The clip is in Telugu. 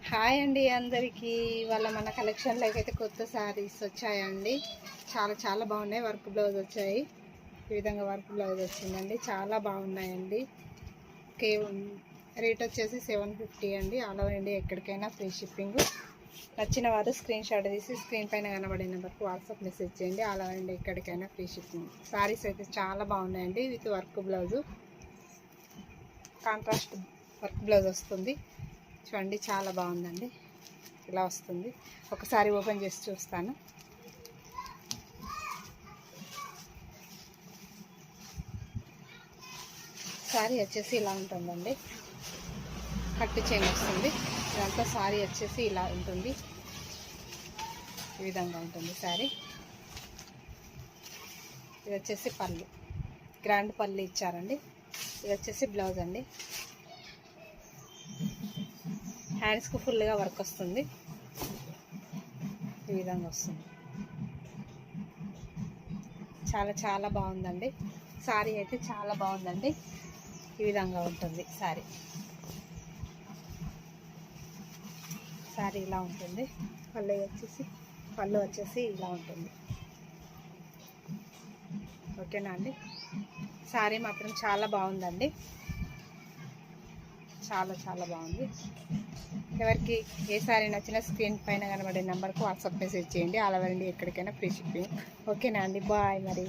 హాయ్ అండి అందరికీ. ఇవాళ మన కలెక్షన్లోకి అయితే కొత్త శారీస్ వచ్చాయండి. చాలా చాలా బాగున్నాయి. వర్క్ బ్లౌజ్ వచ్చాయి. ఈ విధంగా వర్క్ బ్లౌజ్ వచ్చిందండి. చాలా బాగున్నాయండి. రేట్ వచ్చేసి 750 అండి. ఆల్ ఓవర్ ఇండియా ఎక్కడికైనా ఫ్రీ షిప్పింగ్. నచ్చిన వారు స్క్రీన్ షాట్ తీసి స్క్రీన్ పైన కనబడిన నెంబర్కి వాట్సాప్ మెసేజ్ చేయండి. ఆల్ ఓవర్ ఇండియా ఎక్కడికైనా ఫ్రీ షిప్పింగ్. శారీస్ అయితే చాలా బాగున్నాయండి. With work blouse, contrast work blouse వస్తుంది. చూడండి, చాలా బాగుందండి. ఇలా వస్తుంది. ఒకసారి ఓపెన్ చేసి చూస్తాను. శారీ వచ్చేసి ఇలా ఉంటుందండి. కట్టు చైన్ వస్తుంది. ఇదంతా శారీ వచ్చేసి ఇలా ఉంటుంది. ఈ విధంగా ఉంటుంది శారీ. ఇది వచ్చేసి పళ్ళు, గ్రాండ్ పళ్ళు ఇచ్చారండి. ఇది వచ్చేసి బ్లౌజ్ అండి. హ్యాండ్స్కి ఫుల్గా వర్క్ వస్తుంది. ఈ విధంగా వస్తుంది. చాలా చాలా బాగుందండి. శారీ అయితే చాలా బాగుందండి. ఈ విధంగా ఉంటుంది శారీ. శారీ ఇలా ఉంటుంది. పళ్ళు వచ్చేసి ఇలా ఉంటుంది. ఓకేనా అండి. శారీ మాత్రం చాలా బాగుందండి. చాలా చాలా బాగుంది. ఎవరికి ఏ శారీ నచ్చినా స్క్రీన్ పైన కనబడే నెంబర్కి వాట్సాప్ మెసేజ్ చేయండి. ఆల్ ఓవర్ ఇండియా ఎక్కడికైనా ఫ్రీ షిప్పింగ్. ఓకేనా అండి. బాయ్ మరి.